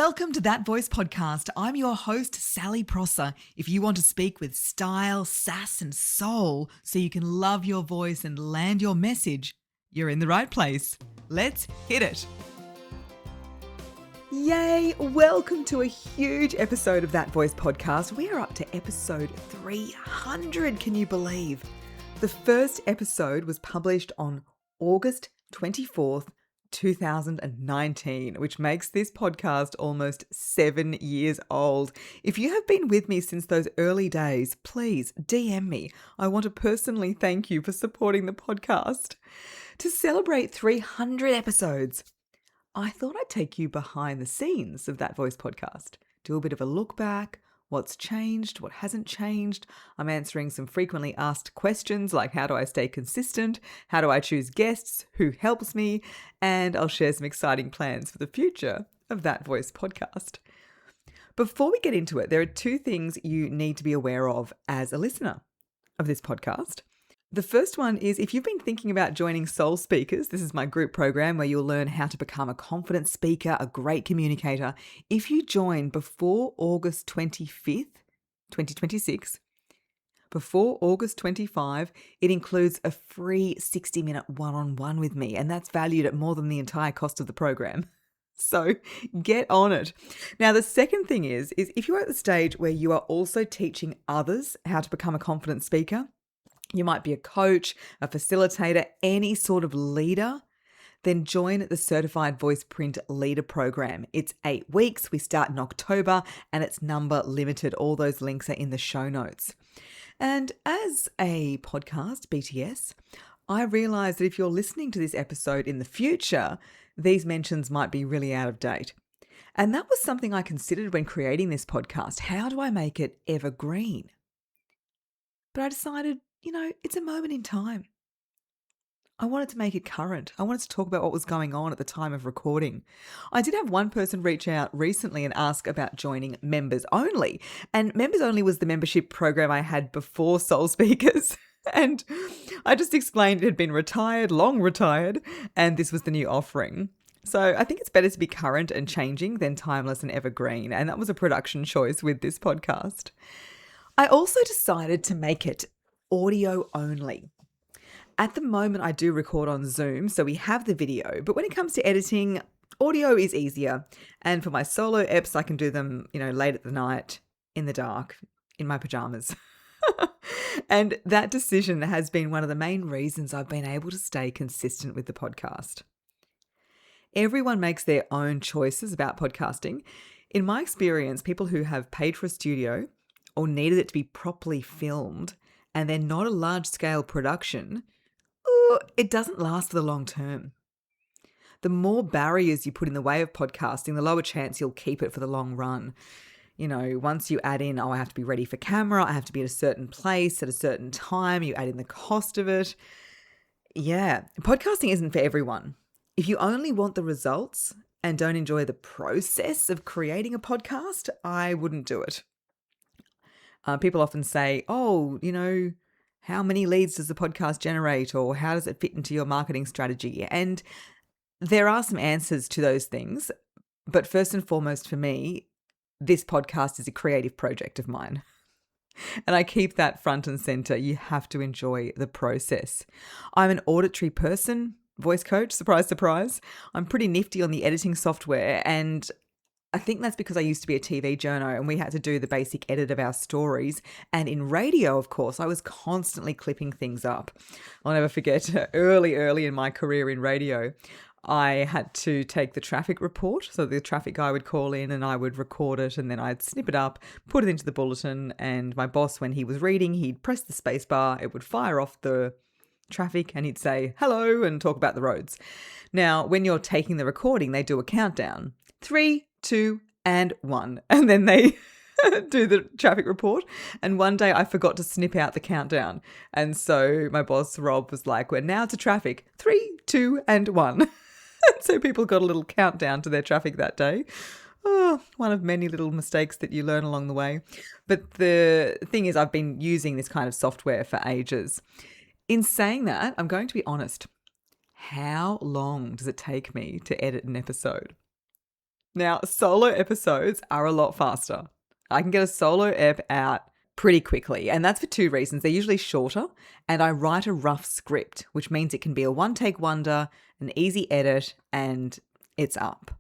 Welcome to That Voice Podcast. I'm your host, Sally Prosser. If you want to speak with style, sass, and soul so you can love your voice and land your message, you're in the right place. Let's hit it. Yay! Welcome to a huge episode of That Voice Podcast. We are up to episode 300, can you believe? The first episode was published on August 24th, 2019, which makes this podcast almost 7 years old. If you have been with me since those early days, please DM me. I want to personally thank you for supporting the podcast. To celebrate 300 episodes, I thought I'd take you behind the scenes of That Voice Podcast, do a bit of a look back, what's changed, what hasn't changed. I'm answering some frequently asked questions like how do I stay consistent, how do I choose guests, who helps me, and I'll share some exciting plans for the future of That Voice Podcast. Before we get into it, there are two things you need to be aware of as a listener of this podcast. The first one is if you've been thinking about joining Soul Speakers, this is my group program where you'll learn how to become a confident speaker, a great communicator. If you join before August 25th, 2026, before August 25, it includes a free 60-minute one-on-one with me, and that's valued at more than the entire cost of the program. So get on it. Now, the second thing is if you're at the stage where you are also teaching others how to become a confident speaker, you might be a coach, a facilitator, any sort of leader, then join the Certified Voice Print Leader Program. It's 8 weeks. We start in October and it's number limited. All those links are in the show notes. And as a podcast, BTS, I realize that if you're listening to this episode in the future, these mentions might be really out of date. And that was something I considered when creating this podcast. How do I make it evergreen? But I decided, it's a moment in time. I wanted to make it current. I wanted to talk about what was going on at the time of recording. I did have one person reach out recently and ask about joining Members Only. And Members Only was the membership program I had before Soul Speakers. And I just explained it had been retired, long retired, and this was the new offering. So I think it's better to be current and changing than timeless and evergreen. And that was a production choice with this podcast. I also decided to make it audio only. At the moment, I do record on Zoom, so we have the video. But when it comes to editing, audio is easier. And for my solo eps, I can do them, late at the night, in the dark, in my pajamas. And that decision has been one of the main reasons I've been able to stay consistent with the podcast. Everyone makes their own choices about podcasting. In my experience, people who have paid for a studio or needed it to be properly filmed and they're not a large-scale production, it doesn't last for the long term. The more barriers you put in the way of podcasting, the lower chance you'll keep it for the long run. Once you add in, I have to be ready for camera, I have to be at a certain place at a certain time, you add in the cost of it. Yeah, podcasting isn't for everyone. If you only want the results and don't enjoy the process of creating a podcast, I wouldn't do it. People often say, how many leads does the podcast generate, or how does it fit into your marketing strategy? And there are some answers to those things. But first and foremost for me, this podcast is a creative project of mine. And I keep that front and center. You have to enjoy the process. I'm an auditory person, voice coach, surprise, surprise. I'm pretty nifty on the editing software, and I think that's because I used to be a TV journo and we had to do the basic edit of our stories. And in radio, of course, I was constantly clipping things up. I'll never forget early in my career in radio, I had to take the traffic report. So the traffic guy would call in and I would record it, and then I'd snip it up, put it into the bulletin, and my boss, when he was reading, he'd press the space bar, it would fire off the traffic and he'd say hello and talk about the roads. Now, when you're taking the recording, they do a countdown. 3, 2, and 1. And then they do the traffic report. And one day I forgot to snip out the countdown. And so my boss, Rob, was like, we're now to traffic. 3, 2, and 1. So people got a little countdown to their traffic that day. Oh, one of many little mistakes that you learn along the way. But the thing is, I've been using this kind of software for ages. In saying that, I'm going to be honest. How long does it take me to edit an episode? Now, solo episodes are a lot faster. I can get a solo ep out pretty quickly, and that's for two reasons. They're usually shorter, and I write a rough script, which means it can be a one-take wonder, an easy edit, and it's up.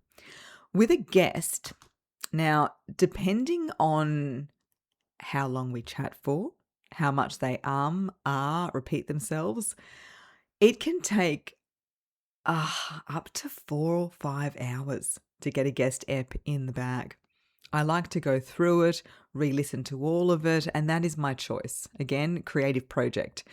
With a guest, now, depending on how long we chat for, how much they repeat themselves, it can take up to 4 or 5 hours to get a guest ep in the bag. I like to go through it, re-listen to all of it, and that is my choice. Again, creative project.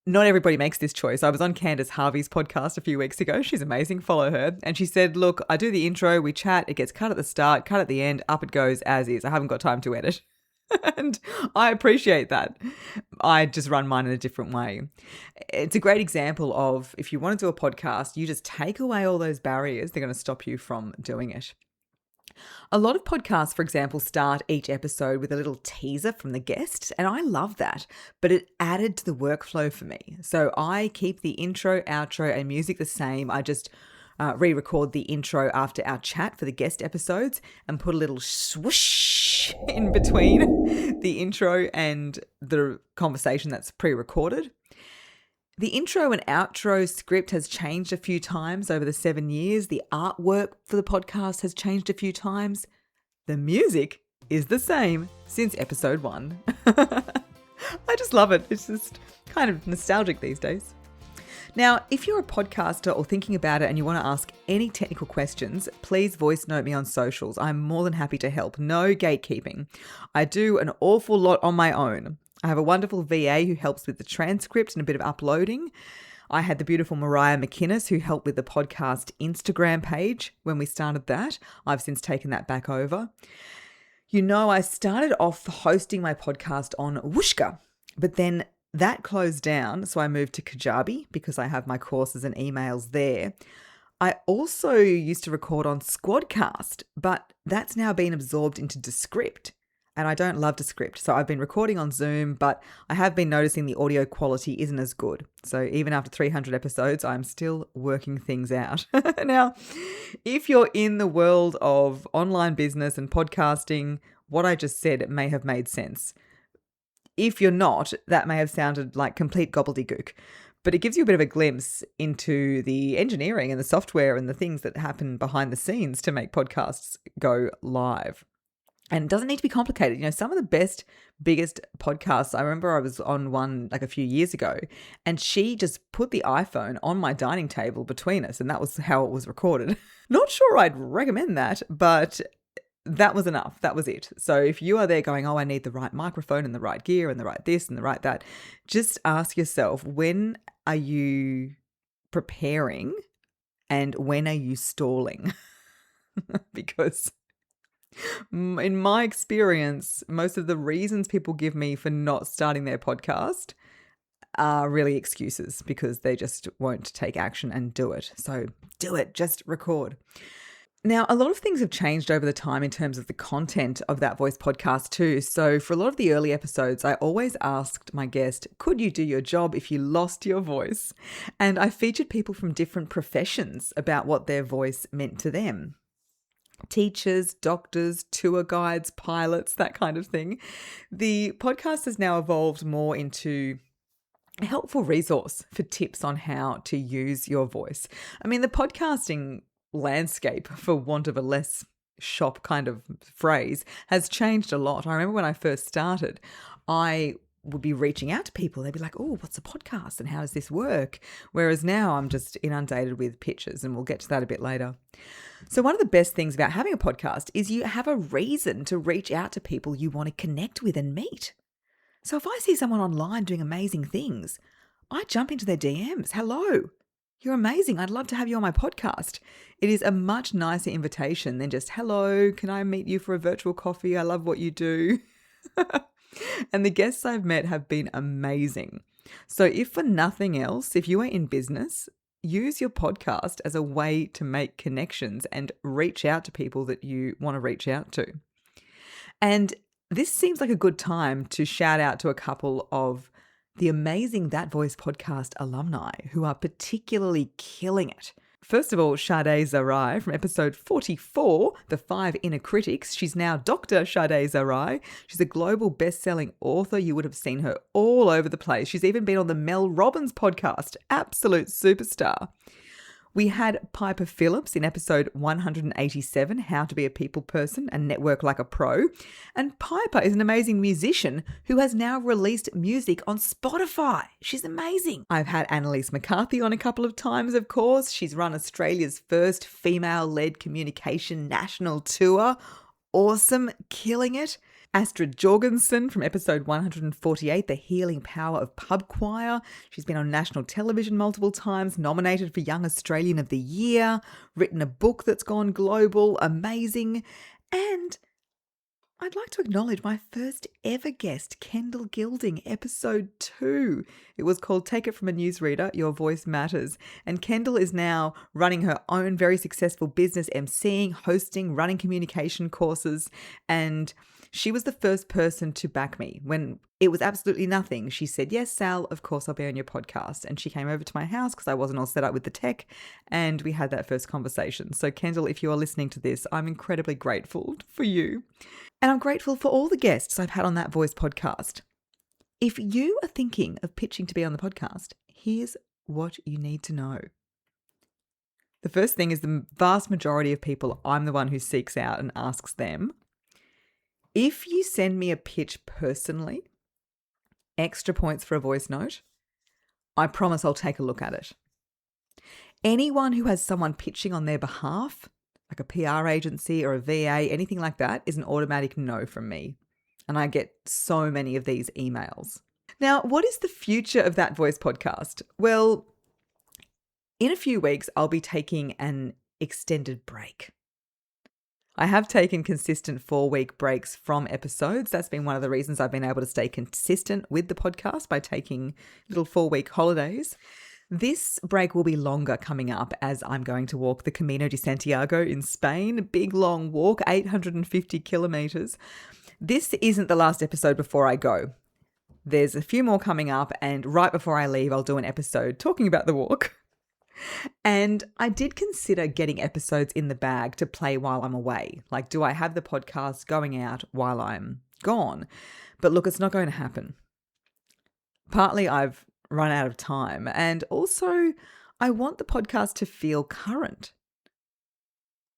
Not everybody makes this choice. I was on Candace Harvey's podcast a few weeks ago. She's amazing. Follow her. And she said, look, I do the intro, we chat, it gets cut at the start, cut at the end, up it goes as is. I haven't got time to edit. And I appreciate that. I just run mine in a different way. It's a great example of if you want to do a podcast, you just take away all those barriers. They're going to stop you from doing it. A lot of podcasts, for example, start each episode with a little teaser from the guest, and I love that, but it added to the workflow for me. So I keep the intro, outro, and music the same. I just re-record the intro after our chat for the guest episodes and put a little swoosh in between the intro and the conversation that's pre-recorded. The intro and outro script has changed a few times over the 7 years. The artwork for the podcast has changed a few times. The music is the same since episode 1. I just love it. It's just kind of nostalgic these days. Now, if you're a podcaster or thinking about it and you want to ask any technical questions, please voice note me on socials. I'm more than happy to help. No gatekeeping. I do an awful lot on my own. I have a wonderful VA who helps with the transcript and a bit of uploading. I had the beautiful Mariah McInnes who helped with the podcast Instagram page when we started that. I've since taken that back over. You know, I started off hosting my podcast on Whooshka, but then that closed down, so I moved to Kajabi because I have my courses and emails there. I also used to record on Squadcast, but that's now been absorbed into Descript. And I don't love Descript, so I've been recording on Zoom, but I have been noticing the audio quality isn't as good. So even after 300 episodes, I'm still working things out. Now, if you're in the world of online business and podcasting, what I just said may have made sense. If you're not, that may have sounded like complete gobbledygook, but it gives you a bit of a glimpse into the engineering and the software and the things that happen behind the scenes to make podcasts go live. And it doesn't need to be complicated. You know, some of the best, biggest podcasts, I remember I was on one like a few years ago, and she just put the iPhone on my dining table between us, and that was how it was recorded. Not sure I'd recommend that, but that was enough. That was it. So if you are there going, oh, I need the right microphone and the right gear and the right this and the right that, just ask yourself, when are you preparing and when are you stalling? Because in my experience, most of the reasons people give me for not starting their podcast are really excuses because they just won't take action and do it. So do it, just record. Now, a lot of things have changed over the time in terms of the content of That Voice podcast too. So for a lot of the early episodes, I always asked my guest, could you do your job if you lost your voice? And I featured people from different professions about what their voice meant to them. Teachers, doctors, tour guides, pilots, that kind of thing. The podcast has now evolved more into a helpful resource for tips on how to use your voice. I mean, the podcasting landscape, for want of a less shop kind of phrase, has changed a lot. I remember when I first started, I would be reaching out to people. They'd be like, oh, what's a podcast and how does this work? Whereas now I'm just inundated with pitches, and we'll get to that a bit later. So one of the best things about having a podcast is you have a reason to reach out to people you want to connect with and meet. So if I see someone online doing amazing things, I jump into their DMs. Hello, you're amazing. I'd love to have you on my podcast. It is a much nicer invitation than just, hello, can I meet you for a virtual coffee? I love what you do. And the guests I've met have been amazing. So if for nothing else, if you are in business, use your podcast as a way to make connections and reach out to people that you want to reach out to. And this seems like a good time to shout out to a couple of the amazing That Voice podcast alumni who are particularly killing it First of all, Sade Zarai from episode 44, The 5 Inner Critics. She's now Dr. Sade Zarai. She's a global best-selling author. You would have seen her all over the place. She's even been on the Mel Robbins podcast. Absolute superstar. We had Piper Phillips in episode 187, How to Be a People Person and Network Like a Pro. And Piper is an amazing musician who has now released music on Spotify. She's amazing. I've had Annalise McCarthy on a couple of times, of course. She's run Australia's first female-led communication national tour. Awesome, killing it. Astrid Jorgensen from episode 148, The Healing Power of Pub Choir. She's been on national television multiple times, nominated for Young Australian of the Year, written a book that's gone global, amazing. And I'd like to acknowledge my first ever guest, Kendall Gilding, episode 2. It was called Take It From a Newsreader, Your Voice Matters. And Kendall is now running her own very successful business, emceeing, hosting, running communication courses. And she was the first person to back me when it was absolutely nothing. She said, yes, Sal, of course I'll be on your podcast. And she came over to my house because I wasn't all set up with the tech. And we had that first conversation. So Kendall, if you are listening to this, I'm incredibly grateful for you. And I'm grateful for all the guests I've had on That Voice podcast. If you are thinking of pitching to be on the podcast, here's what you need to know. The first thing is the vast majority of people, I'm the one who seeks out and asks them. If you send me a pitch personally, extra points for a voice note, I promise I'll take a look at it. Anyone who has someone pitching on their behalf, like a PR agency or a VA, anything like that, is an automatic no from me. And I get so many of these emails. Now, what is the future of That Voice podcast? Well, in a few weeks, I'll be taking an extended break. I have taken consistent 4-week breaks from episodes. That's been one of the reasons I've been able to stay consistent with the podcast by taking little 4-week holidays. This break will be longer coming up as I'm going to walk the Camino de Santiago in Spain. A big long walk, 850 kilometers. This isn't the last episode before I go. There's a few more coming up, and right before I leave, I'll do an episode talking about the walk. And I did consider getting episodes in the bag to play while I'm away. Like, do I have the podcast going out while I'm gone? But look, it's not going to happen. Partly I've run out of time, and also I want the podcast to feel current.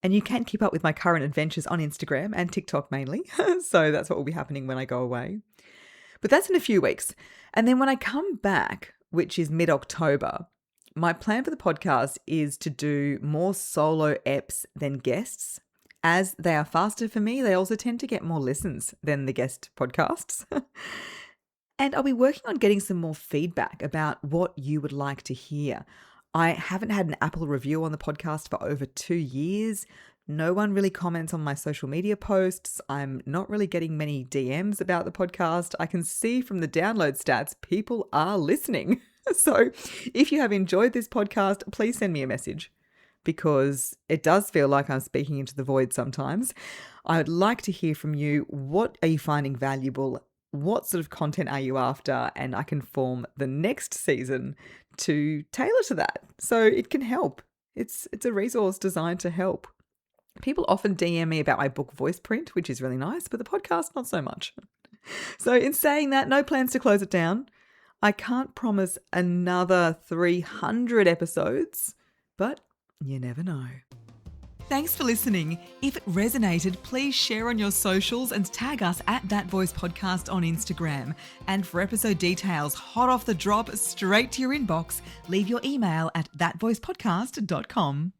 And you can keep up with my current adventures on Instagram and TikTok mainly. So that's what will be happening when I go away. But that's in a few weeks. And then when I come back, which is mid-October, my plan for the podcast is to do more solo eps than guests. As they are faster for me, they also tend to get more listens than the guest podcasts. And I'll be working on getting some more feedback about what you would like to hear. I haven't had an Apple review on the podcast for over 2 years. No one really comments on my social media posts. I'm not really getting many DMs about the podcast. I can see from the download stats, people are listening. So if you have enjoyed this podcast, please send me a message because it does feel like I'm speaking into the void sometimes. I would like to hear from you. What are you finding valuable? What sort of content are you after? And I can form the next season to tailor to that so it can help. It's a resource designed to help. People often DM me about my book Voice Print, which is really nice, but the podcast, not so much. So in saying that, no plans to close it down. I can't promise another 300 episodes, but you never know. Thanks for listening. If it resonated, please share on your socials and tag us at That Voice Podcast on Instagram. And for episode details, hot off the drop, straight to your inbox, leave your email at thatvoicepodcast.com.